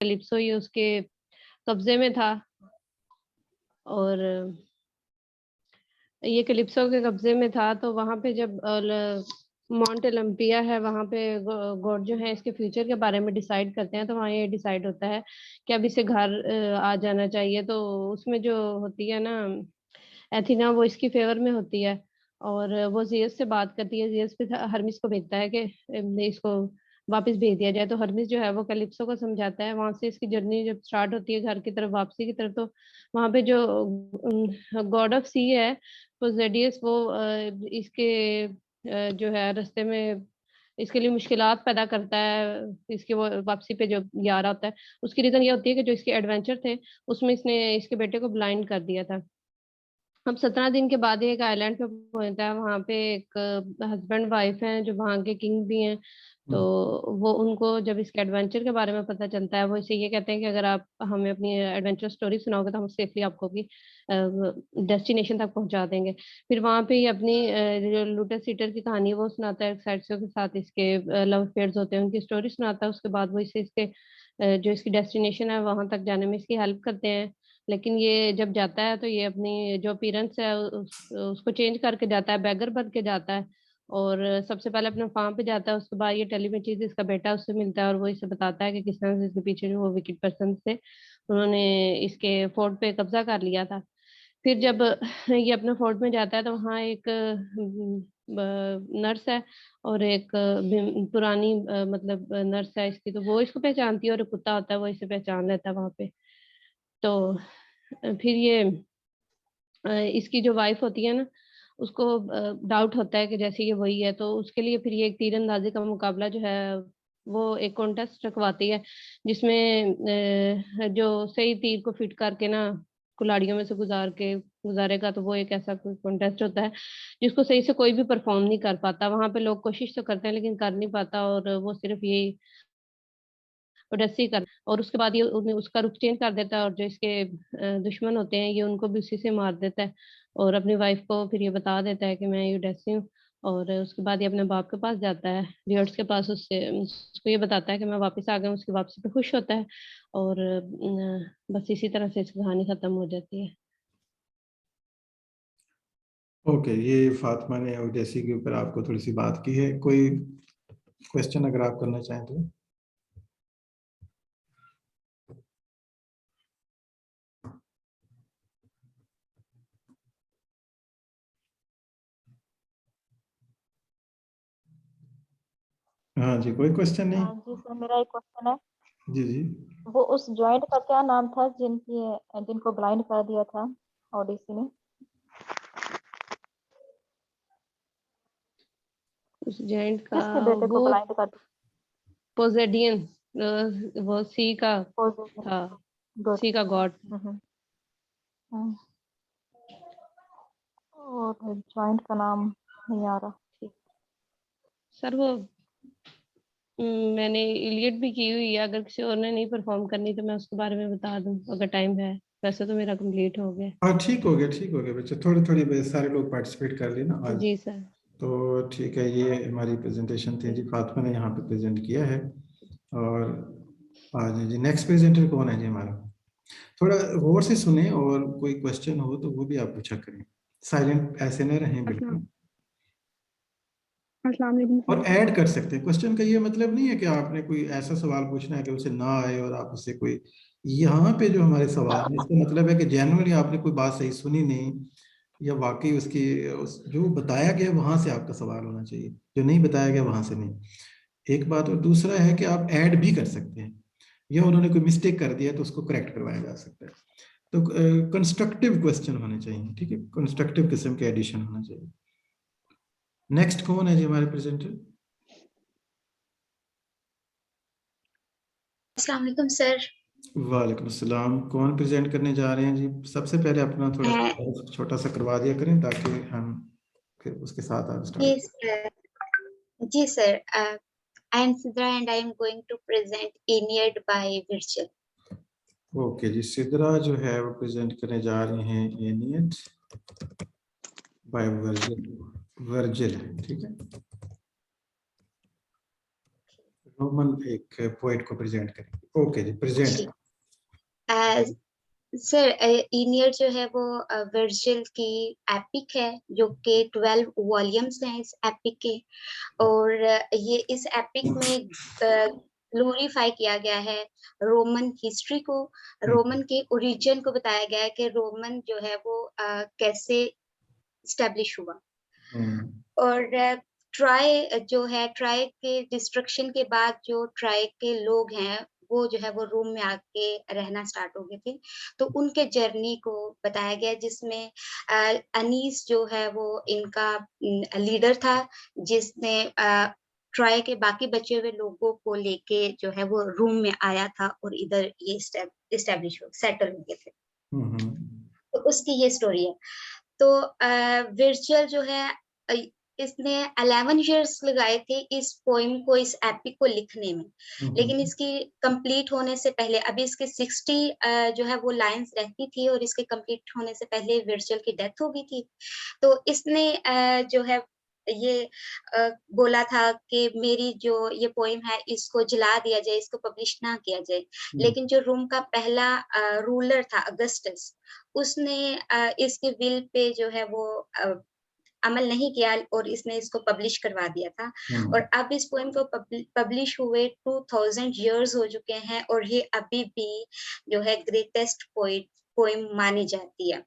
Calypso ही उसके कब्जे में था और ये कैलिप्सो के कब्जे में था। तो वहां पे जब माउंट ओलंपिया है, वहां पे गॉड जो है इसके फ्यूचर के बारे में डिसाइड करते हैं। तो वहाँ ये डिसाइड होता है कि अब इसे घर आ जाना चाहिए। तो उसमें जो होती है ना एथिना, वो इसकी फेवर में होती है और वो जियस से बात करती है। जियस फिर हर्मिस को भेजता है कि इसको वापस भेज दिया जाए। तो हर्मिस जो है वो कैलिप्सो को समझाता है। वहां से इसकी जर्नी जब स्टार्ट होती है घर की तरफ, वापसी की तरफ, तो वहां पे जो गॉड ऑफ सी है पोसेडियस, वो इसके जो है रास्ते में इसके लिए मुश्किलात पैदा करता है। इसके वो वापसी पे जो जा रहा होता है, उसकी रीजन ये होती है कि जो इसके एडवेंचर थे उसमें इसने इसके बेटे को ब्लाइंड कर दिया था। अब 17 दिन के बाद ये एक आइलैंड पे पहुंचता है। वहां पे एक हस्बैंड वाइफ हैं जो वहां के किंग भी हैं। तो वो उनको जब इसके एडवेंचर के बारे में पता चलता है, वो इसे ये कहते हैं कि अगर आप हमें अपनी एडवेंचर स्टोरी सुनाओगे तो हम सेफली आपको की डेस्टिनेशन तक पहुंचा देंगे। फिर वहां पे ये अपनी जो लूटर सीटर की कहानी वो सुनाता है। साइडसो के साथ इसके लव अफेयर्स होते हैं, उनकी स्टोरी सुनाता है। उसके बाद वो इसे इसके जो इसकी डेस्टिनेशन है वहां तक जाने में इसकी हेल्प करते हैं। लेकिन ये जब जाता है तो ये अपनी जो अपीयरेंस है उसको चेंज करके जाता है, बैगर बन के जाता है। और सबसे पहले अपने फार्म पे जाता है। उसके बाद ये टेलीमेचीज इसका बेटा उससे मिलता है और वो इसे बताता है कि किस तरह से इसके पीछे जो वो विकेट पर्सन थे उन्होंने इसके फोर्ट पे कब्जा कर लिया था। फिर जब ये अपने फोर्ट में जाता है तो वहाँ एक नर्स है और एक पुरानी मतलब नर्स है इसकी। तो वो इसको पहचानती है और एक कुत्ता होता है वो इसे पहचान लेता है वहां पे। तो फिर ये इसकी जो वाइफ होती है ना, उसको डाउट होता है कि जैसे ये वही है। तो उसके लिए फिर ये एक तीरंदाजी का मुकाबला जो है वो एक कॉन्टेस्ट रखवाती है, जिसमें जो सही तीर को फिट करके ना कुल्हाड़ियों में से गुजारेगा। तो वो एक ऐसा कोई कॉन्टेस्ट होता है जिसको सही से कोई भी परफॉर्म नहीं कर पाता। वहां पे लोग कोशिश तो करते हैं लेकिन कर नहीं पाता, और वो सिर्फ यही ओडेसी कर। और उसके बाद ये उसका रुख चेंज कर देता है और जो इसके दुश्मन होते हैं ये उनको भी उसी से मार देता है। और अपनी वाइफ को फिर ये बता देता है कि मैं यूडेसी हूँ। और उसके बाद ये अपने बाप के पास जाता है, रियर्स के पास। उससे उसको ये बताता है कि मैं वापस आ गया हूँ। उसकी वापसी पे खुश होता है और बस इसी तरह से इसकी कहानी खत्म हो जाती है। ओके, ये फातिमा ने ओडेसी के ऊपर आपको थोड़ी सी बात की है। कोई क्वेश्चन अगर आप करना चाहें तो? हाँ जी, कोई क्वेश्चन नहीं? जी सर, मेरा एक क्वेश्चन है। जी जी। वो उस जॉइंट का क्या नाम था जिनको ब्लाइंड कर दिया था ओडिसी ने? उस जायंट का किसके बेटे को वो ब्लाइंड कर दिया? पोजेडियन, वो सी का पोसेidon। था, गुड। सी का गॉड। और जॉइंट का नाम नहीं आ रहा। सर वो मैंने इलियट भी की हुई है। अगर किसी और ने नहीं परफॉर्म करनी तो मैं उसके बारे में बता दूं अगर टाइम है। वैसे तो मेरा कंप्लीट हो गया। हाँ ठीक हो गया, ठीक हो गया बच्चे। थोड़ी थोड़ी सारे लोग पार्टिसिपेट कर लिए ना आज। जी सर। तो ठीक है, ये हमारी प्रेजेंटेशन थी जी, फातिमा ने यहाँ पे प्रेजेंट किया है। और आज जी नेक्स्ट प्रेजेंटर कौन है जी हमारा? थोड़ा गौर से सुने और कोई क्वेश्चन हो तो वो भी आप पूछा करें। साइलेंट ऐसे न रहें बिल्कुल। अस्सलाम वालेकुम और ऐड कर सकते हैं। क्वेश्चन का ये मतलब नहीं है कि आपने कोई ऐसा सवाल पूछना है कि उसे ना आए और आप उससे कोई, यहाँ पे जो हमारे सवाल है इसका मतलब है कि जेन्युइनली आपने कोई बात सही सुनी नहीं, या वाकई जो बताया गया वहां से आपका सवाल होना चाहिए, जो नहीं बताया गया वहां से नहीं। एक बात। और दूसरा है कि आप ऐड भी कर सकते हैं, या उन्होंने कोई मिस्टेक कर दिया तो उसको करेक्ट करवाया जा सकता है। तो कंस्ट्रक्टिव क्वेश्चन होने चाहिए, ठीक है, कंस्ट्रक्टिव किस्म के एडिशन होना चाहिए। नेक्स्ट कौन है जी हमारे प्रेजेंटर? अस्सलाम वालेकुम सर। वालेकुम अस्सलाम। कौन प्रेजेंट करने जा रहे हैं जी? सबसे पहले अपना थोड़ा सा छोटा सा करवा दिया करें ताकि हम फिर उसके साथ आप स्टार्ट। जी sir, I am Sidra and I am going to present Aeneid by Virgil. Okay जी, सिद्रा जो है वो प्रेजेंट करने जा रहे हैं एनियड बाय वर्जिल। वर्जिल, ठीक है। रोमन एक पोएट को प्रेजेंट करेंगे। ओके जी, प्रेजेंट। सर इनियड जो है वो वर्जिल की एपिक है, जो कि 12 वॉल्यूम्स हैं इस एपिक के, और ये इस एपिक में ग्लोरीफाई किया गया है रोमन हिस्ट्री को, रोमन के ओरिजिन को बताया गया है कि रोमन जो है वो कैसे स्टैब्लिश हुआ। और ट्राई जो है, ट्राई के डिस्ट्रक्शन के बाद जो ट्राई के लोग हैं वो जो है वो रोम में आके रहना स्टार्ट हो गए थे, तो उनके जर्नी को बताया गया, जिसमें अनीस जो है वो इनका लीडर था, जिसने ट्राई के बाकी बचे हुए लोगों को लेके जो है वो रूम में आया था और इधर ये एस्टेब्लिश हो, सेटल हो गए थे। तो उसकी ये स्टोरी है। तो वर्जिल जो है इसने 11 years लगाए थे इस पोएम को, इस एपिक को लिखने में, लेकिन इसकी कंप्लीट होने से पहले, अभी इसके 60 जो है वो लाइंस रहती थी, और इसके कंप्लीट होने से पहले वर्जिल की डेथ हो गई थी। तो इसने जो है ये बोला था कि मेरी जो ये पोएम है इसको जला दिया जाए, इसको पब्लिश ना किया जाए। लेकिन जो रोम का पहला रूलर था अगस्टस, उसने इसके विल पे जो है वो अमल नहीं किया और इसने इसको पब्लिश करवा दिया था। और अब इस पोएम को पब्लिश हुए 2000 years हो चुके हैं, और ये अभी भी जो है ग्रेटेस्ट पोएम मानी जाती है।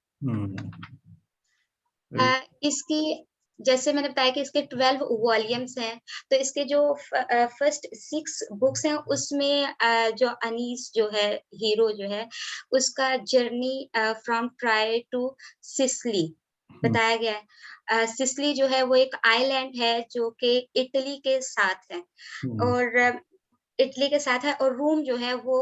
इसकी, जैसे मैंने बताया कि इसके 12 वॉल्यूम्स हैं, तो इसके जो फर्स्ट 6 बुक्स हैं उसमें जो अनीस जो है हीरो जो है, उसका journey from Troy to Sicily बताया गया है। सिसिली जो है वो एक आइलैंड है जो कि इटली के साथ है, और इटली के साथ है, और रोम जो है वो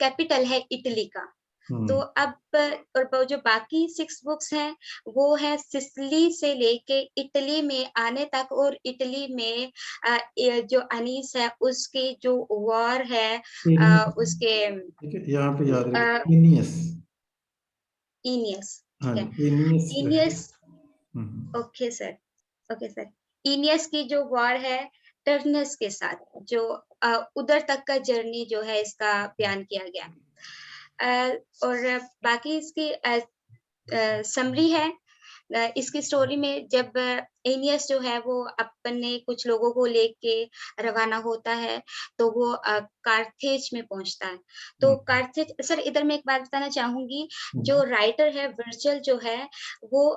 कैपिटल है इटली का। तो अब और जो बाकी 6 बुक्स हैं वो है सिसिली से लेके इटली में आने तक, और इटली में जो अनीस है उसकी जो वॉर है उसके यहाँ पे याद रखिए इनियस, ठीक है, Aeneas. Okay sir, okay sir. Aeneas की जो वॉर है टर्नस के साथ, जो उधर तक का जर्नी जो है इसका बयान किया गया। और बाकी इसकी समरी है इसकी स्टोरी में। जब एनियस जो है वो अपने कुछ लोगों को लेके रवाना होता है, तो वो कार्थेज में पहुंचता है। तो कार्थेज, सर इधर मैं एक बात बताना चाहूंगी, जो राइटर है वर्जिल जो है वो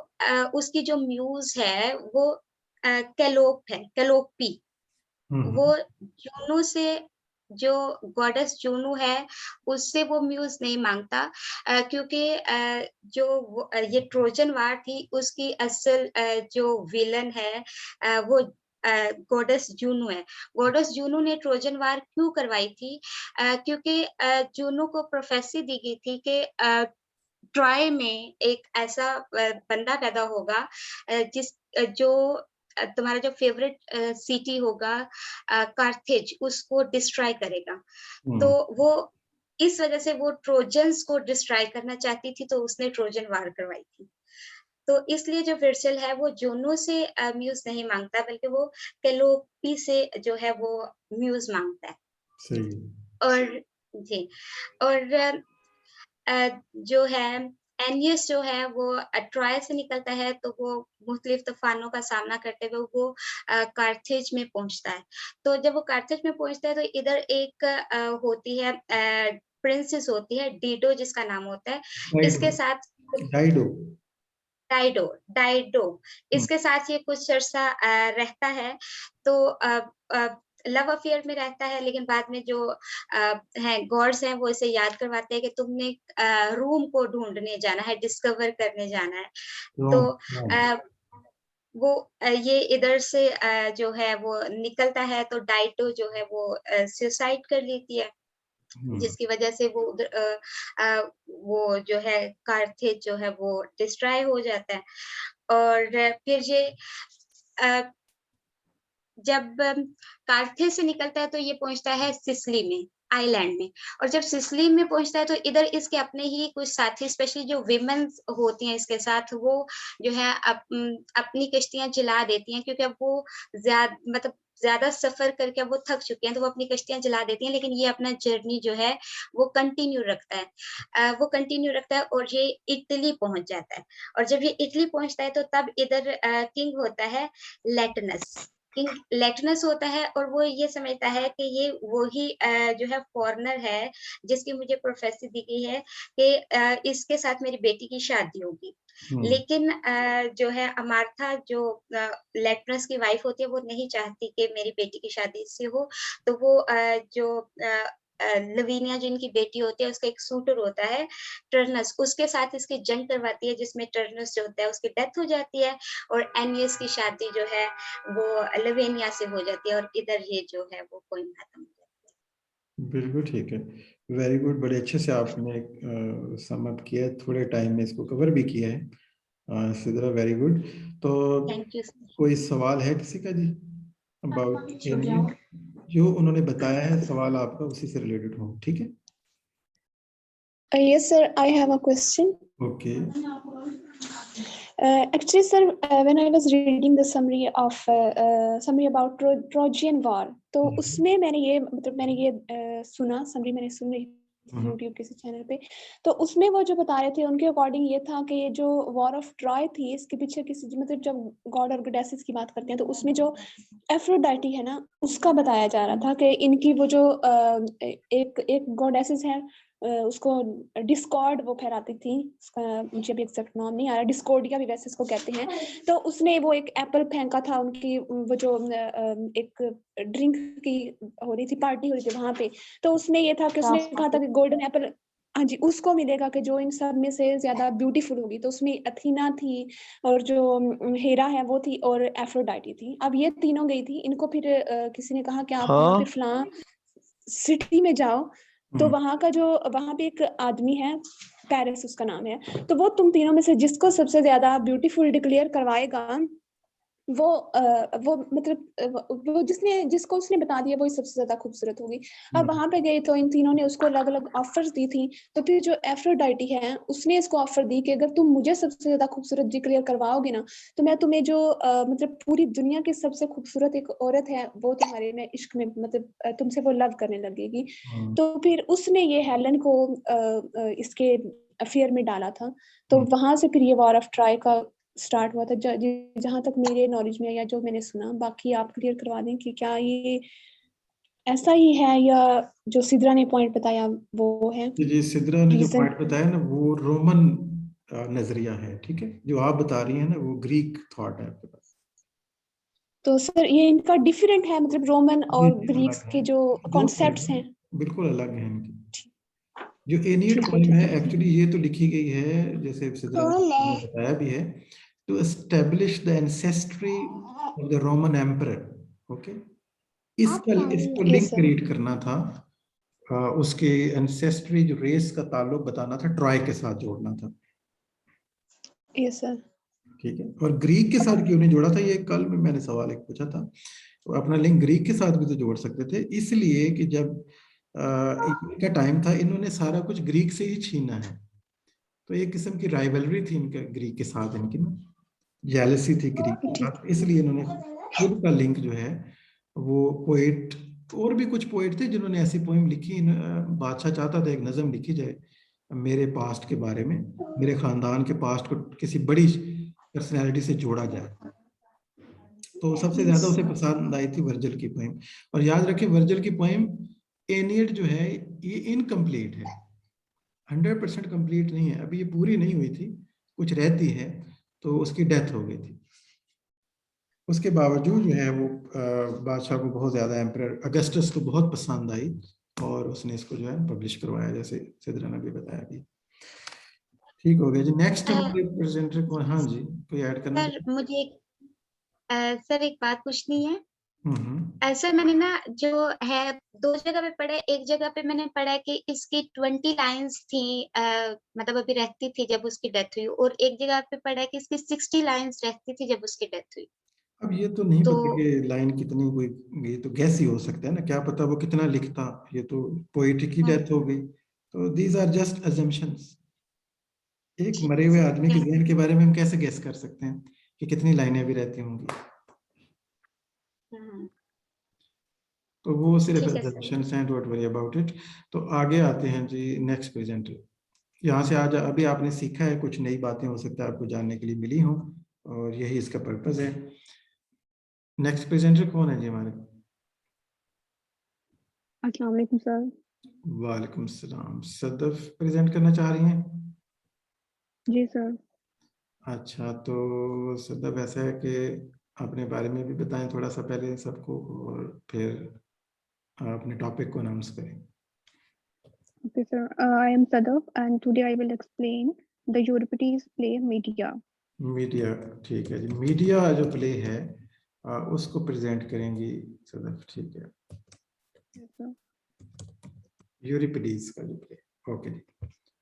उसकी जो म्यूज है वो कैलोप है, कैलोपी। वो जूनो से, जो गॉडेस जूनो है उससे वो म्यूज नहीं मांगता, क्योंकि जो ये ट्रोजन वार थी उसकी असल जो विलन है वो गॉडेस जूनो है। गॉडेस जूनो ने ट्रोजन वार क्यों करवाई थी? क्योंकि जूनो को प्रोफेसी दी गई थी कि ट्रॉय में एक ऐसा बंदा पैदा होगा जिस जो तुम्हारा जो फेवरेट सिटी होगा कार्थेज, उसको डिस्ट्रॉय करेगा। तो वो इस वजह से वो ट्रोजन्स को डिस्ट्रॉय करना चाहती थी, तो उसने ट्रोजन वार करवाई थी। तो इसलिए जो वर्जिल है वो जूनो से म्यूज नहीं मांगता, बल्कि वो कैलोपी से जो है वो म्यूज मांगता है। सही। और जी, और जो है एनियस जो है वो ट्रॉय से निकलता है, तो वो मुख्तलिफ तूफानों का सामना करते हुए वो कार्थेज में पहुंचता है। तो जब वो कार्थेज में पहुंचता है तो इधर एक होती है प्रिंसेस होती है डीडो जिसका नाम होता है, इसके साथ डाइडो इसके साथ ये कुछ अरसा रहता है। तो लव अफेयर में रहता है, लेकिन बाद में जो है गॉड्स हैं वो इसे याद करवाते हैं कि तुमने रूम को ढूंढने जाना है, डिस्कवर करने जाना है। तो वो ये इधर से जो है वो निकलता है, तो डाइडो जो है वो सुसाइड कर लेती है, जिसकी वजह से वो उधर वो जो है कार्थेज जो है वो डिस्ट्रॉय हो जाता है। और फिर ये जब कार्थेज से निकलता है तो ये पहुंचता है सिसिली में, आइलैंड में। और जब सिसिली में पहुंचता है तो इधर इसके अपने ही कुछ साथी, स्पेशली जो विमेन्स होती हैं इसके साथ, वो जो है अपनी कश्तियां जला देती हैं, क्योंकि अब वो ज्यादा मतलब ज्यादा सफर करके अब वो थक चुके हैं, तो वो अपनी कश्तियां जला देती हैं, लेकिन ये अपना जर्नी जो है वो कंटिन्यू रखता है, और ये इटली पहुंच जाता है। और जब ये इटली पहुंचता है तो तब इधर किंग होता है लेटनस। किंग लेटनस होता है और वो ये समझता है कि ये वही जो है फॉरेनर है जिसकी मुझे प्रोफेसी दी गई है कि इसके साथ मेरी बेटी की शादी होगी। लेकिन जो है अमार्था जो लेटनस की वाइफ होती है वो नहीं चाहती कि मेरी बेटी की शादी इससे हो, तो वो जो लवीनिया जिनकी बेटी होती है उसका एक सूटर होता है टर्नस, उसके साथ इसकी जंग करवाती है, जिसमें टर्नस जो होता है उसकी डेथ हो जाती है और एनियस की शादी जो है वो लवेनिया से हो जाती है और इधर ये जो है वो पोइम खत्म हो जाती है। बिल्कुल ठीक है, वेरी गुड, बड़े अच्छे से आपने सम अप किया है, थोड़े टाइम में इसको कवर भी किया है सिद्रा, वेरी गुड। तो थैंक यू। कोई सवाल है किसी का जी अबाउट एनियड? जो उन्होंने बताया है सवाल आपका उसी से रिलेटेड हो, ठीक है? Yes, sir. I have a question. Okay. Actually, sir, when I was reading the summary about Trojan War, तो उसमें मैंने ये सुना, समरी मैंने सुनी YouTube किसी चैनल पे, तो उसमें वो जो बता रहे थे उनके अकॉर्डिंग ये था कि ये जो वॉर ऑफ ट्रॉय थी इसके पीछे किसी मतलब जब गॉड और गॉडेसेस की बात करते हैं तो उसमें जो एफ्रोडाइटी है ना उसका बताया जा रहा था कि इनकी वो जो एक गॉडेसेस है उसको डिस्कॉर्ड वो फहराती थी, उसका मुझे अभी एग्जैक्ट नाम नहीं आ रहा, डिस्कॉर्डिया भी वैसे इसको कहते हैं। तो उसने वो एक एप्पल फेंका था, उनकी वो जो एक ड्रिंक की हो रही थी, पार्टी हो रही थी वहां पे, तो उसने ये था कि उसने कहा था कि गोल्डन एप्पल, हाँ जी, उसको मिलेगा कि जो इन सब में से ज्यादा ब्यूटीफुल होगी। तो उसमें अथीना थी और जो हेरा है वो थी और एफ्रोडाइटी थी। अब ये तीनों गई थी, इनको फिर किसी ने कहा कि आप वहाँ पे फलां सिटी में जाओ, तो वहां पे एक आदमी है, पेरिस उसका नाम है, तो वो तुम तीनों में से जिसको सबसे ज्यादा ब्यूटीफुल डिक्लेयर करवाएगा वो मतलब वो जिसको उसने बता दिया वही सबसे ज्यादा खूबसूरत होगी। अब वहां पे गए तो इन तीनों ने उसको अलग अलग ऑफर्स दी थी। तो फिर जो एफ्रोडाइटी है उसने इसको ऑफर दी कि अगर तुम मुझे सबसे ज्यादा खूबसूरत डिक्लेयर करवाओगे ना तो मैं तुम्हें जो मतलब पूरी दुनिया की सबसे खूबसूरत एक औरत है वो तुम्हारे में इश्क में मतलब तुमसे वो लव करने लगेगी। तो फिर उसने ये हेलन को इसके अफेयर में डाला था। तो वहां से फिर ये वॉर ऑफ ट्रॉय का स्टार्ट हुआ था, जहां तक मेरे नॉलेज में या जो मैंने सुना। बाकी आप क्लियर करवा दें कि क्या ये ऐसा ही है या जो सिद्रा ने पॉइंट बताया वो है? जी, सिद्रा ने जो पॉइंट बताया ना वो रोमन नजरिया है, ठीक है? जो आप बता रही हैं ना वो ग्रीक थॉट है आपके पास। तो सर ये इनका डिफरेंट है, मतलब रोमन और ग्रीक्स के जो कॉन्सेप्ट्स हैं बिल्कुल अलग है इनकी। जो एनियड पोएम है एक्चुअली ये तो लिखी गई है, जैसे सिद्रा ने बताया भी है, to establish the ancestry of the Roman emperor. Okay, इसको लिंक क्रिएट करना था, उसके एंसेस्ट्री जो रेस का ताल्लुक बताना था, ट्रॉय के साथ जोड़ना था। Yes sir. ठीक है, और ग्रीक के साथ क्यों नहीं जोड़ा था, ये कल में मैंने सवाल एक पूछा था, तो अपना लिंक ग्रीक के साथ भी तो जोड़ सकते थे, इसलिए कि जब इनका टाइम था इन्होंने सारा कुछ ग्रीक से ही छीना है, तो एक किस्म की राइवलरी थी इनका ग्रीक के साथ, इनकी ना जेलसी थी ग्रीक के साथ, इसलिए इन्होंने खुद का लिंक जो है वो पोएट, और भी कुछ पोएट थे जिन्होंने ऐसी पोएम लिखी। बादशाह चाहता था एक नज़म लिखी जाए मेरे पास्ट के बारे में, मेरे खानदान के पास्ट को किसी बड़ी पर्सनैलिटी से जोड़ा जाए, तो सबसे ज्यादा उसे पसंद आई थी वर्जिल की पोएम। और याद रखें वर्जिल की पोएम एनियड जो है ये इनकम्प्लीट है, 100% कंप्लीट नहीं है, अभी ये पूरी नहीं हुई थी, कुछ रहती है, तो उसकी डेथ हो गई थी। उसके बावजूद जो है वो बादशाह को बहुत ज्यादा, एम्परर अगस्टस को बहुत पसंद आई और उसने इसको जो है पब्लिश करवाया, जैसे सिद्रा ने भी बताया भी। ठीक हो गया जी। नेक्स्ट हमारे प्रेजेंटर को, हाँ जी, कोई ऐड करना? सर मुझे सर एक बात पूछनी है। सर मैंने ना जो है दो जगह पे पढ़ा है, एक जगह पे मैंने पढ़ा है कि इसकी 20 लाइंस थी, मतलब अभी रहती थी जब उसकी डेथ हुई, और एक जगह पे पढ़ा है कि इसकी 60 लाइंस रहती थी जब उसकी डेथ हुई। अब ये तो नहीं पता कि लाइन कितनी, कोई ये तो गैस ही हो सकता है ना, क्या पता वो कितना लिखता, ये तो पोएटिक की डेथ हो गई, तो दीज आर जस्ट अजम्पशंस। एक मरे हुए आदमी के ज़हन के बारे में हम कैसे गैस कर सकते हैं कि कितनी लाइनें भी रहती होंगी। तो वो सिर्फ ठीक है सर। assumptions हैं, डोंट वरी अबाउट इट। तो आगे आते हैं जी नेक्स्ट प्रेजेंटर। यहाँ से आज अभी आपने सीखा है, कुछ नई बातें हो सकता है आपको जानने के लिए मिली हों, और यही इसका पर्पस है। नेक्स्ट प्रेजेंटर कौन है जी हमारे? अस्सलाम वालेकुम सर। वालेकुम सलाम। सदफ प्रेजेंट करना चाह रही हैं? जी सर। अच्छा, तो सदफ ऐसा है कि अपने बारे में भी बताएं थोड़ा सा पहले सबको, और फिर अपने टॉपिक को अनाउंस करें। Okay, sir. I am Sadaf, and today I will explain the Euripides play Medea. Media, ठीक है जी। मीडिया जो प्ले है उसको प्रेजेंट करेंगी सदफ, ठीक है। Yes, sir. यूरिपिडीज का जो प्ले, ओके जी,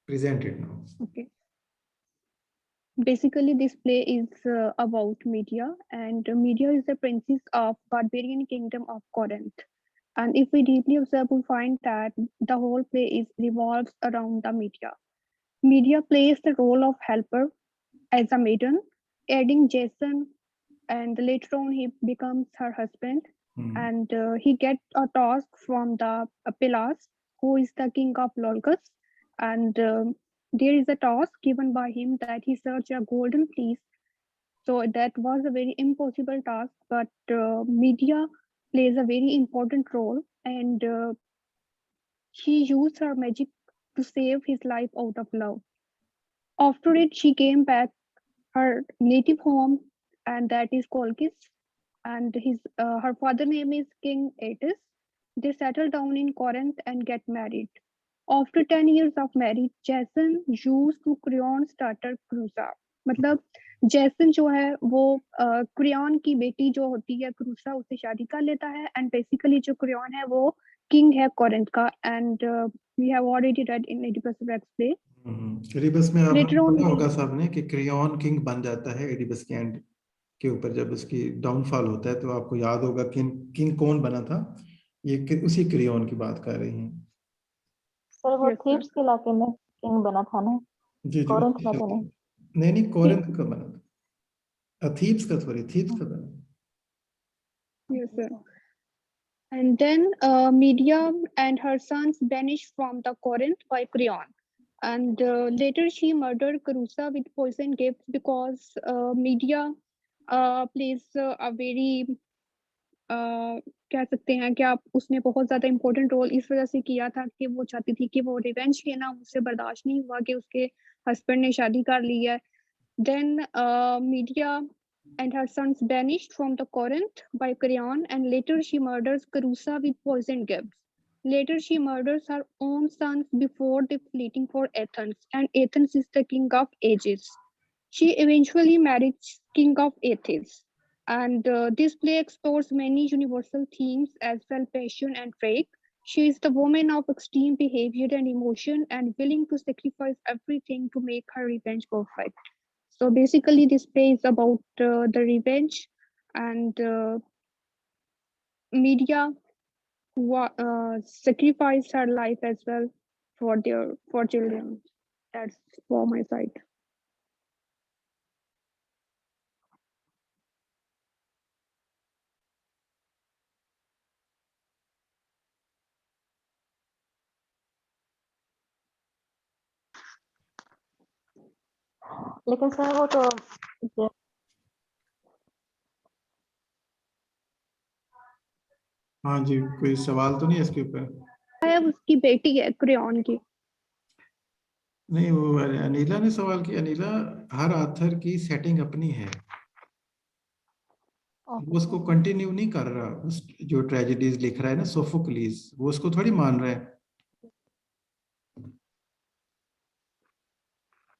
present it now. Okay. Basically, this play is about Medea, and Medea is the princess of barbarian kingdom of Corinth. And if we deeply observe, we find that the whole play is revolves around the Medea. Medea plays the role of helper as a maiden, aiding Jason, and later on he becomes her husband. And he gets a task from the Pelas, who is the king of Lolgus, and there is a task given by him that he search a golden fleece. So that was a very impossible task, but Medea plays a very important role, and she used her magic to save his life out of love. After it, she came back her native home, and that is Colchis, and her father name is King Aetus. They settle down in Corinth and get married. After 10 years of marriage, Jason used to Creon's daughter Crusa. मतलब जैसन जो है वो क्रियन की बेटी जो होती है क्रूसा, उससे शादी कर लेता है, एंड बेसिकली जो क्रियन है वो किंग है कोरिंथ का, and we have already read in Oedipus Rex play. Oedipus में आपने Later on, पढ़ा होगा सबने कि क्रियन किंग बन जाता है एडिपस के एंड के ऊपर, जब उसकी डाउनफॉल होता है, तो आपको याद होगा किंग कौन बना था, ये उसी क्रियन की बात कर रही हैं। सर वो Yes, sir. थीब्स के इलाके में किंग बना था ना, जी जी, कोरिंथ में तो नहीं। नहीं कोरिंथ का बना था, थीब्स का, सॉरी थीब्स का बना। Yes, sir. And then Medea and her sons banished from the Corinth by Creon. And later she murdered Carusa with poison gifts because Medea plays a very कह सकते हैं कि आप उसने बहुत ज्यादा इम्पोर्टेंट रोल इस वजह से किया था कि वो चाहती थी कि वो रिवेंज लेना, उससे बर्दाश्त नहीं हुआ कि उसके हस्बैंड ने शादी कर ली है। Then Medea and her sons banished from the Corinth by Creon, and later she murders Carusa with poison gifts. Later she murders her own sons before they fleeing for Athens, and Athens is the king of ages. She eventually marries king of Athens. And this play explores many universal themes as well, passion and faith. She is the woman of extreme behavior and emotion and willing to sacrifice everything to make her revenge perfect. So basically, this play is about the revenge and Medea who sacrificed her life as well for children. That's for my side. लेकिन sir वो तो हाँ जी, कोई सवाल तो नहीं है इसके ऊपर? है उसकी बेटी है क्रेओन की। नहीं, वो अनिला ने सवाल किया। अनिला, हर आथर की सेटिंग अपनी है, वो उसको कंटिन्यू नहीं कर रहा। उस जो ट्रेजेडीज लिख रहा है ना सोफोक्लीज, वो उसको थोड़ी मान रहा है।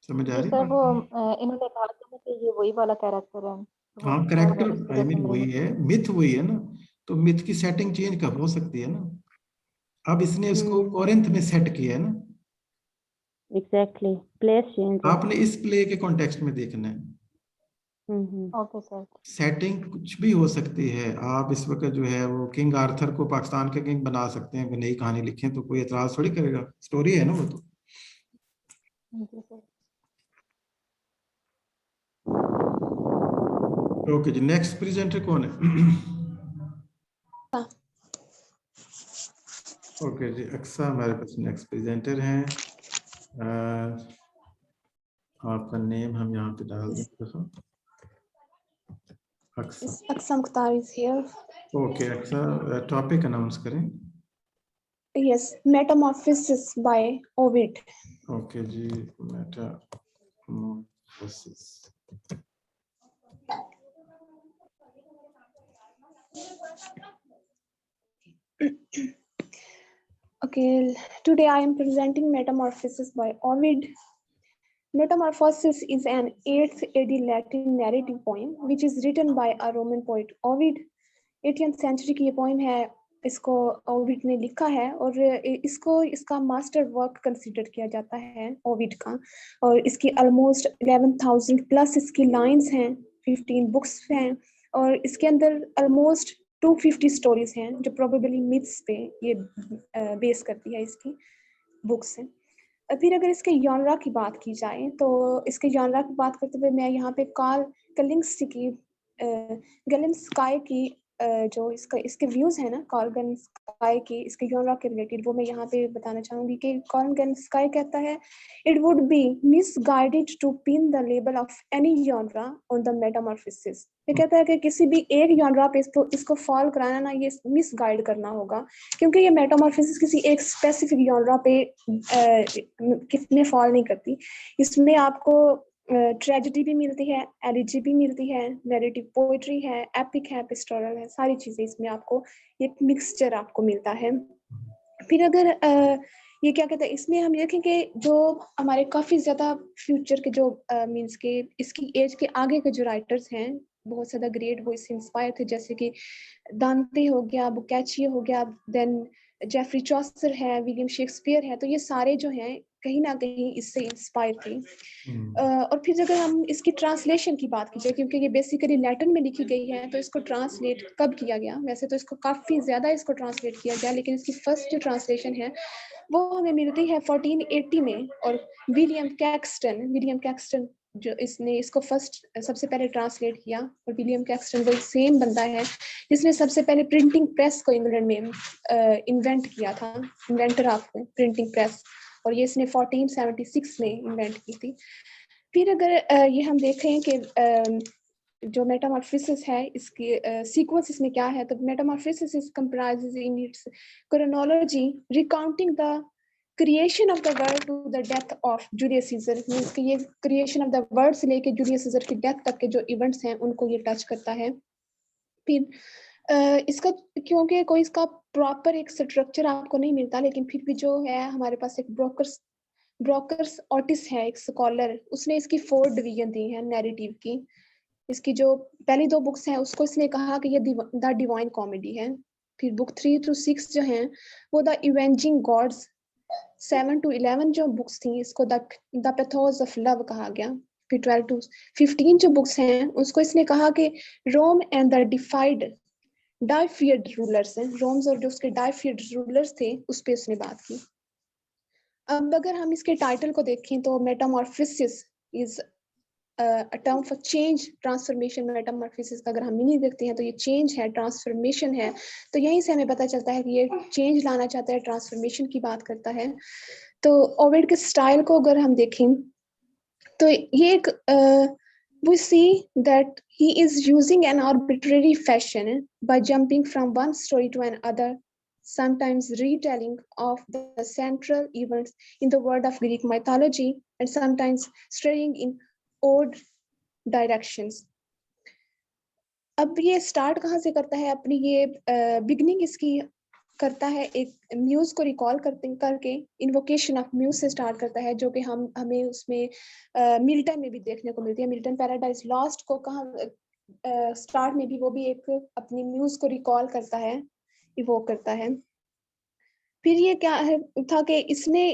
समझ आ रही सर बात? वो इन्होंने कहा था कि ये वही वाला कैरेक्टर है। हाँ, करेक्टर आई मीन वही है, मिथ वही है ना, तो मिथ की सेटिंग चेंज कब हो सकती है ना। अब इसने उसको कोरिंथ में सेट किया है ना। एग्जैक्टली, प्लेस चेंज है। आपने इस प्ले के कॉन्टेक्स्ट में देखना है। Okay sir. सेटिंग कुछ भी हो सकती है। आप इस वक्त जो है वो किंग आर्थर को पाकिस्तान के किंग बना सकते हैं, नई कहानी लिखें तो कोई एतराज थोड़ी करेगा, स्टोरी है ना वो तो। जी सर। ओके जी, नेक्स्ट प्रेजेंटर कौन है? ओके जी, अक्सा हमारे पास नेक्स्ट प्रेजेंटर हैं। आपका नेम हम यहाँ पे डाल दें। Aksa, Aksa Mukhtar is here. Okay Aksa, topic announce करें। Yes, Metamorphosis by Ovid. Okay जी, Metamorphosis. Okay, today I am presenting Metamorphosis by Ovid. Metamorphosis is an 8th AD Latin narrative poem which is written by a Roman poet Ovid. 18th century की ये poem है, इसको Ovid ने लिखा है और इसको इसका मास्टर वर्क कंसीडर किया जाता है ओविड का, और इसकी ऑलमोस्ट 11,000 प्लस इसकी लाइंस हैं, 15 बुक्स हैं और इसके अंदर ऑलमोस्ट 250 स्टोरीज हैं जो प्रोबेबली मिथ्स पे ये बेस करती है इसकी बुक्स हैं। फिर अगर इसके जॉनरा की बात की जाए तो इसके जॉनरा की बात करते हुए मैं यहाँ पे कार्ल गलिंस्काय की जो इसके व्यूज है ना कार्ल गलिंस्काय की इसके जॉनरा के रिलेटेड, वो मैं यहाँ पे बताना चाहूंगी कि कार्ल गलिंस्काय कहता है it would be misguided to pin the label of any genre on the Metamorphosis. ये कहता है कि किसी भी एक जॉनरा पे इसको फॉलो कराना ना, ये मिसगाइड करना होगा क्योंकि ये मेटामॉर्फोसिस किसी एक स्पेसिफिक जॉनरा पे कितने फॉल नहीं करती। इसमें आपको ट्रेजेडी भी मिलती है, एलिजी भी मिलती है, नैरेटिव पोएट्री है, एपिक है, पेस्टोरल है, सारी चीजें इसमें आपको एक मिक्सचर आपको मिलता है। फिर अगर ये क्या कहते हैं, इसमें हम देखें कि जो हमारे काफी ज्यादा फ्यूचर के जो मींस के इसकी एज के आगे के जो राइटर्स हैं बहुत ज्यादा ग्रेट वो इससे इंस्पायर थे, जैसे कि दांते हो गया, बोकाचियो हो गया, देन जेफरी चॉसर है, विलियम शेक्सपियर है, तो ये सारे जो हैं कहीं ना कहीं इससे इंस्पायर थे। और फिर अगर हम इसकी ट्रांसलेशन की बात की जाए, क्योंकि ये बेसिकली लैटिन में लिखी गई है, तो इसको ट्रांसलेट कब किया गया? वैसे तो इसको काफी ज्यादा इसको ट्रांसलेट किया गया, लेकिन इसकी फर्स्ट जो ट्रांसलेशन है वो हमें मिलती है 1480 में, और विलियम कैक्सटन जो इसने इसको फर्स्ट सबसे पहले ट्रांसलेट किया। और विलियम कैक्सटन वो सेम बंदा है जिसने सबसे पहले प्रिंटिंग प्रेस को इंग्लैंड में इन्वेंट किया था, इन्वेंटर ऑफ प्रिंटिंग प्रेस, और ये इसने 1476 में इन्वेंट की थी। फिर अगर ये हम देखें कि जो मेटामॉर्फोसिस है इसकी सीक्वेंस इसमें क्या है, तो Metamorphosis is comprises in its chronology recounting the creation of the world to the death of Julius Caesar. Means कि ये क्रिएशन ऑफ द वर्ल्ड से लेके जूलियस सीजर की डेथ तक के जो इवेंट्स हैं उनको ये टच करता है। फिर इसका क्योंकि कोई इसका प्रॉपर एक स्ट्रक्चर आपको नहीं मिलता, लेकिन फिर भी जो है हमारे पास एक ब्रोकर्स ऑटिस है, एक स्कॉलर, उसने इसकी 4 डिवीजन दी है नैरेटिव की। इसकी जो पहली 2 बुक्स हैं उसको इसने कहा कि ये द डिवाइन कॉमेडी है। फिर बुक 3 to 6 जो हैं वो द इवेंजिंग गॉड्स। 7 to 11 जो बुक्स थी इसको द पैथोस ऑफ लव कहा गया। फिर 12 to 15 जो बुक्स हैं उसको इसने कहा कि रोम एंड द डाइफियड रूलर्स हैं, रोम्स और जो उसके डाइफियड रूलर्स थे उस पर उसने बात की। अब अगर हम इसके टाइटल को देखें तो Metamorphosis is a term for change, transformation। Metamorphosis का अगर हम मीनिंग देखते हैं तो ये चेंज है, ट्रांसफॉर्मेशन है, तो यहीं से हमें पता चलता है कि ये चेंज लाना चाहता है, ट्रांसफॉर्मेशन की बात करता है। तो ओविड के स्टाइल को अगर हम देखें तो ये एक we see that he is using an arbitrary fashion by jumping from one story to another, sometimes retelling of the central events in the world of Greek mythology and sometimes straying in odd directions। अब ये start कहाँ से करता है अपनी, ये beginning इसकी करता है एक म्यूज को रिकॉल करके इन्वोकेशन ऑफ म्यूज से स्टार्ट करता है, जो कि हमें उसमें मिल्टन में भी देखने को मिलती है। मिल्टन पैराडाइज लॉस्ट को कहाँ स्टार्ट में भी वो भी एक अपनी म्यूज को रिकॉल करता है, इवोक करता है। फिर ये क्या है था कि इसने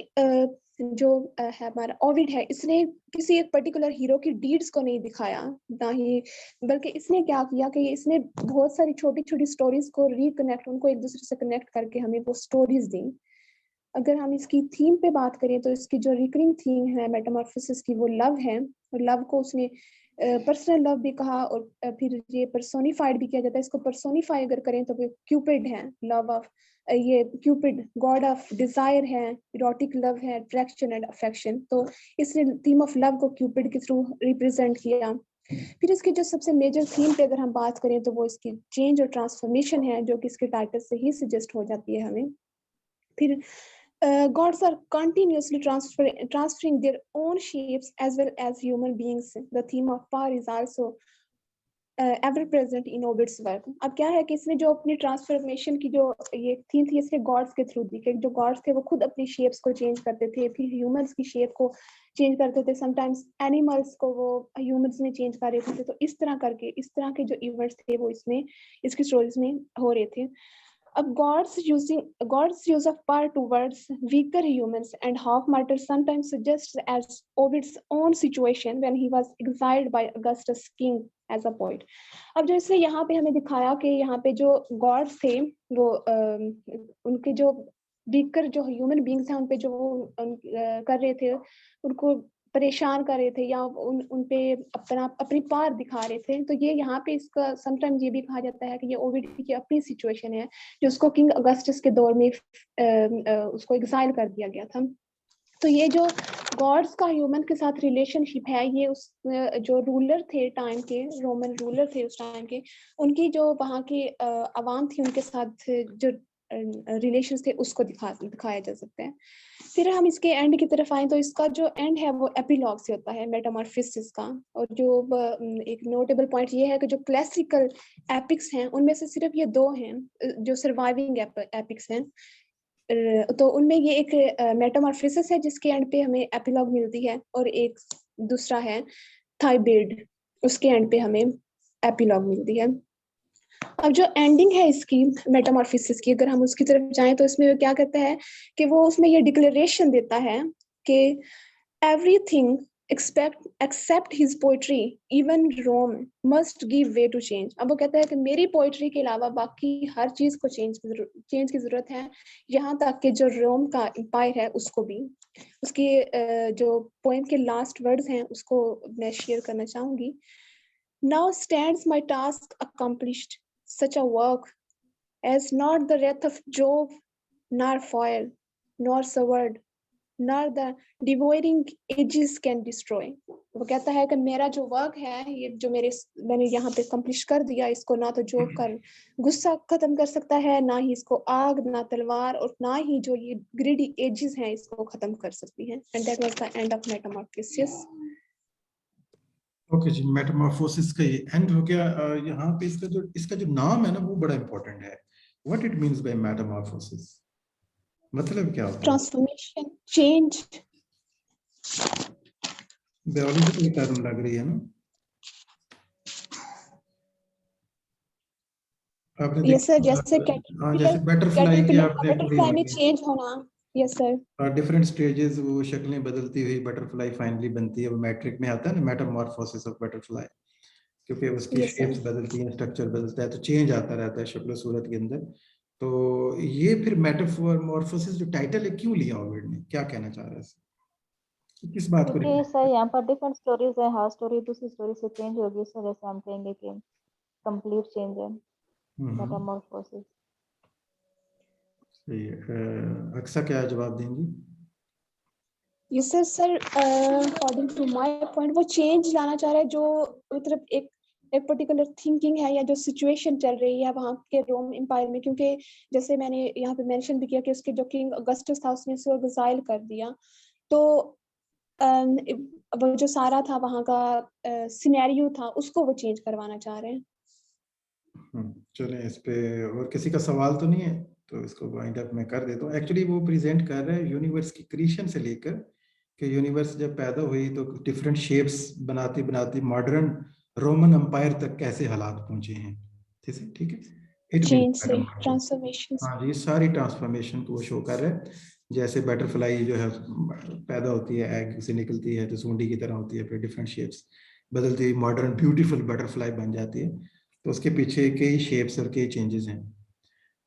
जो है हमारा ओविड है, इसने किसी एक पर्टिकुलर हीरो की डीड्स को नहीं दिखाया ना ही, बल्कि इसने क्या किया कि इसने बहुत सारी छोटी छोटी स्टोरीज को रिकनेक्ट, उनको एक दूसरे से कनेक्ट करके हमें वो स्टोरीज दी। अगर हम इसकी थीम पे बात करें तो इसकी जो रिकरिंग थीम है मेटामॉर्फोसिस की वो लव है, और लव को उसने पर्सनल लव भी कहा, और फिर ये पर्सोनिफाइड भी किया जाता है। इसको पर्सोनिफाई अगर करें तो वो क्यूपिड है, लव ऑफ, ये क्यूपिड गॉड ऑफ डिजायर है, इरोटिक लव है, अट्रैक्शन एंड अफेक्शन। तो इसने थीम ऑफ लव को क्यूपिड के थ्रू रिप्रेजेंट किया। फिर इसके जो सबसे मेजर थीम पे अगर हम बात करें तो वो इसकी चेंज और ट्रांसफॉर्मेशन है, जो कि इसके टाइटल से ही सजेस्ट हो जाती है हमें। फिर gods are continuously transferring their own shapes as well as human beings. The theme of power is also ever present in Ovid's work. अब क्या है कि इसने जो अपनी ट्रांसफॉर्मेशन की जो ये थीम थी, इसने गॉड्स के थ्रू दी कि जो गॉड्स थे वो खुद अपनी शेप्स को चेंज करते थे, फिर ह्यूमंस की शेप को चेंज करते थे, समटाइम्स एनिमल्स को वो ह्यूमंस में चेंज कर रहे थे। तो इस तरह करके इस तरह के जो इवेंट्स थे वो इसमें इसकी स्टोरीज में हो रहे थे। अब God's use of power towards weaker humans and half martyrs sometimes suggests as Ovid's own situation when he was exiled by Augustus king as a poet. अब जो इसने यहाँ पे हमें दिखाया कि यहाँ पे जो गॉड्स थे वो उनके जो वीकर जो ह्यूमन बींग्स हैं उन पे जो कर रहे थे, उनको परेशान कर रहे थे या उन पे अपनी पावर दिखा रहे थे। तो ये यहाँ पे इसका समटाइम्स ये भी कहा जाता है कि ये ओविड की अपनी सिचुएशन है, जो उसको किंग अगस्टस के दौर में उसको एग्जाइल कर दिया गया था। तो ये जो गॉड्स का ह्यूमन के साथ रिलेशनशिप है, ये उस जो रूलर थे टाइम के, रोमन रूलर थे उस टाइम के, उनकी जो वहाँ की आवाम थी उनके साथ जो रिलेशंस थे उसको दिखाया जा सकता है। फिर हम इसके एंड की तरफ आए तो इसका जो एंड है वो एपिलॉग से होता है, मेटामॉर्फोसिस का। और जो एक नोटेबल पॉइंट ये है कि जो क्लासिकल एपिक्स हैं उनमें से सिर्फ ये दो हैं जो सर्वाइविंग एपिक्स हैं। तो उनमें ये एक मेटामॉर्फोसिस है जिसके एंड पे हमें एपिलॉग मिलती है, और एक दूसरा है थाइबेड, उसके एंड पे हमें एपिलॉग मिलती है। अब जो एंडिंग है इसकी मेटामॉर्फोसिस की, अगर हम उसकी तरफ जाएं तो इसमें वो क्या कहता है कि वो उसमें ये डिक्लेरेशन देता है कि everything except his poetry even Rome must give way to change. अब वो कहता है कि मेरी पोइट्री के अलावा बाकी हर चीज को चेंज की जरूरत है, यहाँ तक कि जो रोम का एम्पायर है उसको भी। उसकी जो पोएम के लास्ट वर्ड्स हैं उसको मैं शेयर करना चाहूंगी। Now stands my task accomplished, such a work as not the wrath of Jove, nor fire, nor sword, nor the devouring ages can destroy. वो कहता है कि मेरा जो वर्क है, ये जो मैंने यहाँ पे कंप्लीट कर दिया, इसको ना तो जोव का गुस्सा खत्म कर सकता है, ना ही इसको आग, ना तलवार, और ना ही जो ये ग्रीडी एजेस हैं इसको खत्म कर सकती हैं। And that was the end of Metamorphosis. Okay जी, मेटामॉर्फोसिस का ये एंड हो गया। यहाँ पे इसका जो नाम है ना वो बड़ा इंपॉर्टेंट है। What it means by Metamorphosis, मतलब क्या होता है? Transformation, change. बायोलॉजी की टर्म लग रही है ना आपने? यस सर, जैसे जैसे बटरफ्लाई की आपने बटरफ्लाई में चेंज होना। यस सर, डिफरेंट स्टेजेस, वो शक्लें बदलती हुई बटरफ्लाई फाइनली बनती है। वो मैट्रिक में आता है ना, मेटामॉर्फोसिस ऑफ बटरफ्लाई, क्योंकि उसकी शेप्स बदलती हैं, स्ट्रक्चर बदलता है, तो चेंज आता रहता है शक्ल सूरत के अंदर। तो ये फिर मेटामॉर्फोसिस जो टाइटल है क्यों लिया ओविड ने, क्या कहना चाह रहा है, किस बात को? क्योंकि सर यहाँ पर डिफरेंट स्टोरीज है, हर स्टोरी दूसरी स्टोरी से चेंज होगी, सर जैसे हम कहेंगे कि कंप्लीट चेंज है मेटामॉर्फोसिस। सही है। अक्सा क्या जवाब देंगी? Yes sir, according to my point वो चेंज लाना चाह रहा है, जो मतलब एक पर्टिकुलर थिंकिंग है या जो सिचुएशन चल रही है वहाँ के रोम एम्पायर में। क्योंकि जैसे मैंने यहाँ पे मेंशन भी किया कि उसके जो किंग अगस्टस था उसने उसको एग्जाइल कर दिया, तो वो जो सारा था वहाँ का सिनेरियो था उसको वो चेंज करवाना चाह रहे हैं। चलें, इस पे और किसी का सवाल तो नहीं है तो इसको वाइंड अप मैं कर देता हूँ। एक्चुअली वो प्रेजेंट कर रहे हैं यूनिवर्स की क्रिएशन से लेकर कि यूनिवर्स जब पैदा हुई तो डिफरेंट शेप्स बनाती बनाती मॉडर्न रोमन एम्पायर तक कैसे हालात पहुंचे हैं। ठीक है, चेंज से ट्रांसफॉर्मेशन। हाँ जी, सारी ट्रांसफॉर्मेशन को वो शो कर रहे हैं। जैसे बटरफ्लाई जो है पैदा होती है, एग से निकलती है तो सूंडी की तरह होती है, फिर डिफरेंट शेप्स बदलती हुई मॉडर्न ब्यूटीफुल बटरफ्लाई बन जाती है। तो उसके पीछे कई शेप्स और कई चेंजेस हैं।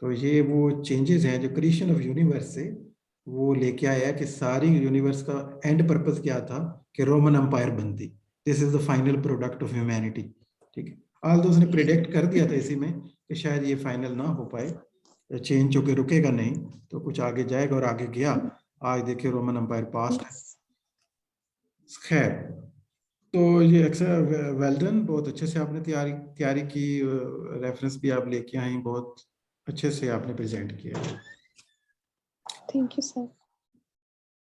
तो ये वो चेंजेस हैं जो क्रिएशन ऑफ यूनिवर्स से वो लेके आया कि सारी यूनिवर्स का एंड पर्पस क्या था कि रोमन एम्पायर बनती। This is the final product of humanity. ठीक है, ऑल दो उसने प्रिडिक्ट कर दिया था इसी में कि शायद ये फाइनल ना हो पाए, चेंज चूंकि रुकेगा नहीं तो कुछ आगे जाएगा, और आगे गया। आज देखिए रोमन एम्पायर पास्ट है। खैर, तो ये अक्सर वेल डन, बहुत अच्छे से आपने तैयारी की, रेफरेंस भी आप लेके आई, बहुत अच्छे से आपने प्रेजेंट किया। Thank you sir.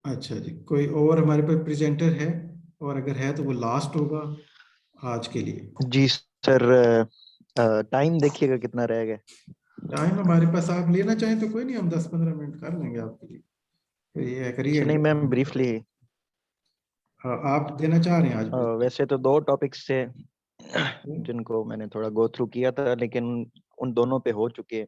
अच्छा जी, कोई और हमारे पास प्रेजेंटर है? और अगर है तो वो लास्ट होगा आज के लिए। जी सर, टाइम देखिएगा कितना रह गया। टाइम हमारे पास, आप लेना चाहें तो कोई नहीं, हम 10-15 मिनट कर लेंगे आपके लिए। तो ये करिए, नहीं मैम, ब्रीफली आप देना चाह रहे हैं आज? वैसे तो 2 टॉपिक्स थे जिनको मैंने थोड़ा गो थ्रू किया था, लेकिन उन दोनों पे हो चुके,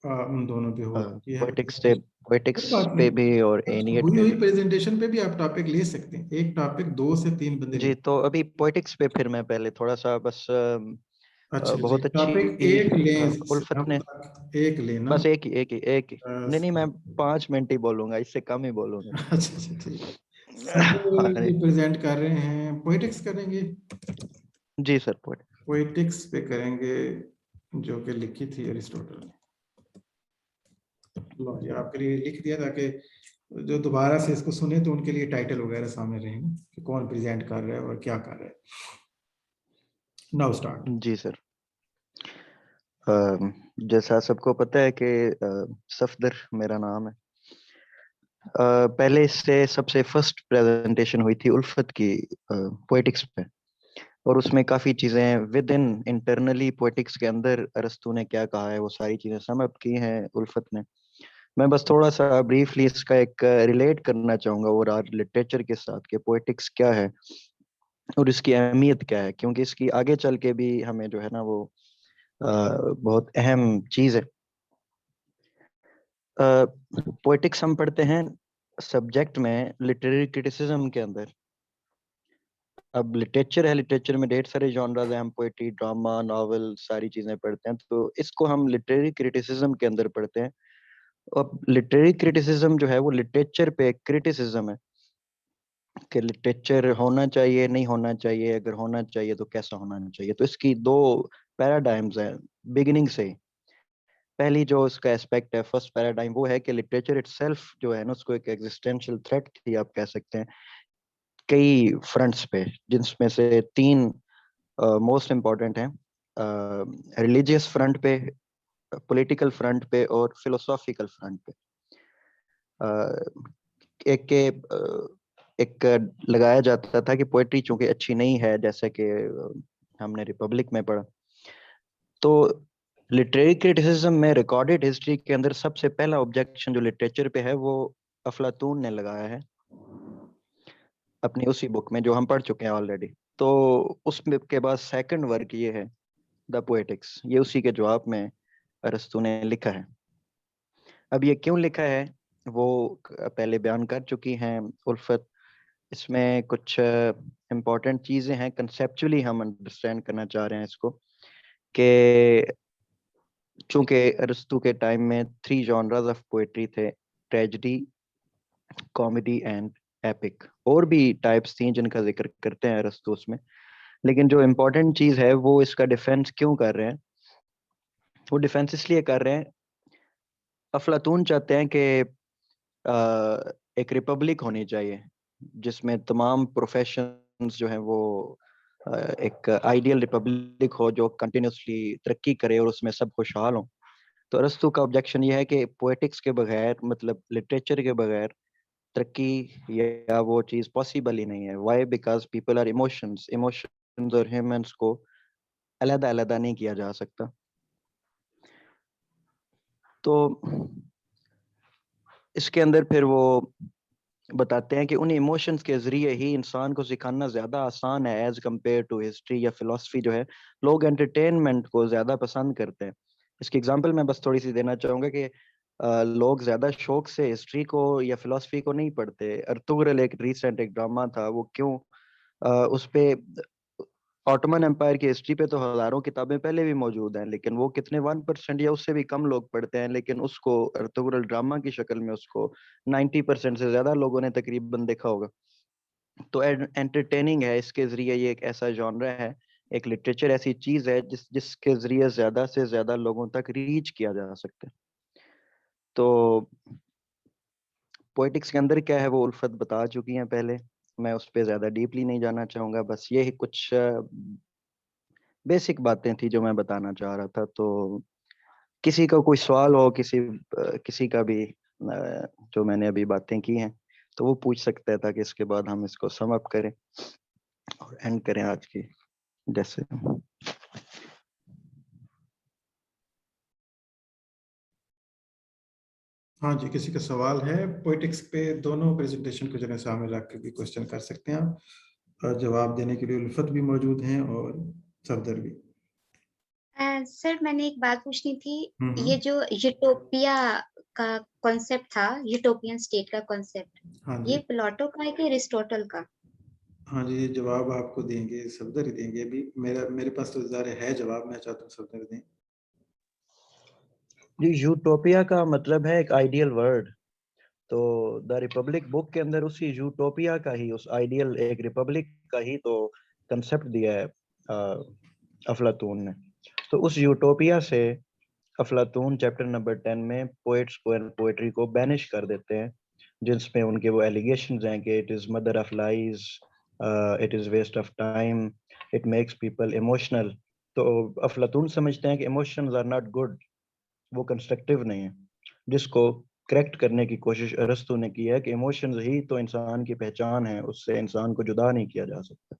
उन दोनों पे हो चुकी है। पोएटिक्स कोई बात पे नहीं, भी और एनियट हुई पे हुई भी। प्रेजेंटेशन पे भी आप टॉपिक ले सकते हैं, एक टॉपिक 2 से 3 बंदे जी, ले। तो अभी पोएटिक्स पे फिर मैं पहले थोड़ा सा बस अच्छा जी, बहुत अच्छी टॉपिक एक लें, उल्फत ने, एक लेना। बस एक ही नहीं मैं 5 मिनट ही बोलूंगा, इससे कम ही बोलूंगा। अच्छा अच्छा, ठीक है। सैमुअल जी प्रेजेंट कर रहे हैं, पोएटिक्स करेंगे। जी सर, पोएटिक्स पे करेंगे, जो कि लिखी थी अरिस्टोटल ने। लो जी, आपके लिए लिख दिया ताकि जो दोबारा से इसको सुने तो उनके लिए टाइटल वगैरह सामने रहेंगे कि कौन प्रेजेंट कर रहा है और क्या कर रहा है। Now start. जी सर। जैसा सबको पता है कि सफदर मेरा नाम है। पहले इससे सबसे फर्स्ट प्रेजेंटेशन हुई थी उल्फत की पोएटिक्स पे, और उसमें काफी चीजें विद इन इंटरनली पोएटिक्स के अंदर अरस्तू ने क्या कहा है वो सारी चीजें समअप की हैं उल्फत ने। मैं बस थोड़ा सा ब्रीफली इसका एक रिलेट करना चाहूंगा और आर्ट लिटरेचर के साथ कि पोएटिक्स क्या है और इसकी अहमियत क्या है, क्योंकि इसकी आगे चल के भी हमें जो है ना वो बहुत अहम चीज है। पोएटिक्स हम पढ़ते हैं सब्जेक्ट में लिटरेरी क्रिटिसिज्म के अंदर। अब लिटरेचर है, लिटरेचर में ढेर सारे जॉनरास हैं, हम पोएट्री, ड्रामा, नॉवेल सारी चीजें पढ़ते हैं, तो इसको हम लिटरेरी क्रिटिसिज्म के अंदर पढ़ते हैं। अब लिटरेरी क्रिटिसिज्म जो है वो लिटरेचर पे क्रिटिसिज्म है कि लिटरेचर होना चाहिए, नहीं होना चाहिए, अगर होना चाहिए तो कैसा होना चाहिए। तो इसकी 2 पैराडाइम्स हैं बिगिनिंग से। पहली जो इसका एस्पेक्ट है, फर्स्ट पैराडाइम, वो है कि लिटरेचर इटसेल्फ जो है ना उसको एक एग्जिस्टेंशियल थ्रेट थी आप कह सकते हैं, कई फ्रंट्स पे, जिसमें से 3 मोस्ट इम्पोर्टेंट हैं, रिलीजियस फ्रंट पे, पॉलिटिकल फ्रंट पे और फिलोसॉफिकल फ्रंट पे। एक के एक लगाया जाता था कि पोएट्री चूंकि अच्छी नहीं है, जैसे कि हमने रिपब्लिक में पढ़ा, तो लिटरेरी क्रिटिसिज्म में रिकॉर्डेड हिस्ट्री के अंदर सबसे पहला ऑब्जेक्शन जो लिटरेचर पे है वो अफलातून ने लगाया है अपनी उसी बुक में जो हम पढ़ चुके हैं ऑलरेडी। तो उसमें के बाद सेकंड वर्क ये है द पोएटिक्स, ये उसी के जवाब में अरस्तू ने लिखा है। अब ये क्यों लिखा है वो पहले बयान कर चुकी हैं उल्फत। इसमें कुछ इम्पोर्टेंट चीजें हैं, कंसेप्चुअली हम अंडरस्टैंड करना चाह रहे हैं इसको, कि चूंकि अरस्तू के टाइम में 3 जॉनरास ऑफ पोएट्री थे, ट्रेजेडी, कॉमेडी एंड एपिक। और भी टाइप्स थी जिनका जिक्र करते हैं अरस्तू उसमें, लेकिन जो इम्पोर्टेंट चीज है वो इसका डिफेंस क्यों कर रहे हैं, वो डिफेंस इसलिए कर रहे हैं, अफलातून चाहते हैं कि एक रिपब्लिक होनी चाहिए जिसमें तमाम प्रोफेशंस जो हैं वो एक आइडियल रिपब्लिक हो जो कंटिन्यूसली तरक्की करे और उसमें सब खुशहाल हों। तो अरस्तू का ऑब्जेक्शन ये है कि पोएटिक्स के बगैर, मतलब लिटरेचर के बगैर तरक्की या वो चीज पॉसिबल ही नहीं है। Why? Because people are emotions, emotions और ह्यूमंस को अलग अलग नहीं किया जा सकता। तो इसके अंदर फिर वो बताते हैं कि उन इमोशंस के जरिए ही इंसान को सिखाना ज्यादा आसान है एज कम्पेयर टू हिस्ट्री या फिलोसफी। जो है लोग एंटरटेनमेंट को ज्यादा पसंद करते हैं। इसकी एग्जांपल मैं बस थोड़ी सी देना चाहूंगा कि लोग ज्यादा शौक से हिस्ट्री को या फिलोसफी को नहीं पढ़ते। अर्तुगरल एक रिसेंट एक ड्रामा था, वो क्यों उस पे ऑटोमन एम्पायर की हिस्ट्री पे तो हजारों किताबें पहले भी मौजूद हैं, लेकिन वो कितने 1% या उससे भी कम लोग पढ़ते हैं। लेकिन उसको अर्तुगरल ड्रामा की शक्ल में उसको 90% से ज्यादा लोगों ने तकरीबन देखा होगा। तो एंटरटेनिंग है, इसके जरिए ये एक ऐसा जॉनरा है, एक लिटरेचर ऐसी चीज है जिसके जरिए ज्यादा से ज्यादा लोगों तक रीच किया जा सकता है। तो पोएटिक्स के अंदर क्या है वो उल्फत बता चुकी हैं पहले, मैं उस पर ज्यादा डीपली नहीं जाना चाहूंगा, बस ये ही कुछ बेसिक बातें थी जो मैं बताना चाह रहा था। तो किसी का कोई सवाल हो, किसी का भी जो मैंने अभी बातें की हैं तो वो पूछ सकता है, ताकि इसके बाद हम इसको सम अप करें और एंड करें आज की जैसे। हाँ जी, किसी का सवाल है पोएटिक्स पे? दोनों प्रेजेंटेशन को जरा सामने रख के भी क्वेश्चन कर सकते हैं आप, और जवाब देने के लिए उल्फत भी मौजूद हैं और सफदर भी। सर मैंने एक बात पूछनी थी, ये जो यूटोपिया का कॉन्सेप्ट था, यूटोपियन स्टेट का कॉन्सेप्ट, हाँ ये जी, प्लेटो का है कि अरिस्टोटल का? हाँ जी, ये जवाब आपको देंगे, सफदर ही देंगे। अभी मेरे पास तो ज़ाहिर है जवाब, मैं चाहता हूँ सफदर दें। जी, यूटोपिया का मतलब है एक आइडियल वर्ल्ड। तो द रिपब्लिक बुक के अंदर उसी यूटोपिया का ही, उस आइडियल एक रिपब्लिक का ही तो कंसेप्ट दिया है अफलातून ने। तो उस यूटोपिया से अफलातून चैप्टर नंबर 10 में पोएट्स को एंड पोएट्री को बैनिश कर देते हैं, जिसमें उनके वो एलिगेशंस हैं कि it is mother of lies, it is waste of time, it makes people emotional. तो अफलातून समझते हैं कि इमोशंस आर नॉट गुड, वो कंस्ट्रक्टिव नहीं है, जिसको करेक्ट करने की कोशिश अरस्तू ने की है कि इमोशंस ही तो इंसान की पहचान है, उससे इंसान को जुदा नहीं किया जा सकता।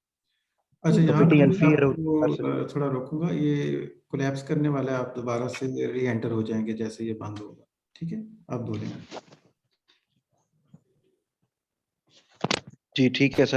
अच्छा, तो यहाँ पिटी पे एंड मैं फियर आपको थोड़ा रोकूंगा, ये कोलैप्स करने वाला है, आप दोबारा से री एंटर हो जाएंगे जैसे ये बंद होगा, ठीक है? आप बोलेंगे। जी ठीक है सर।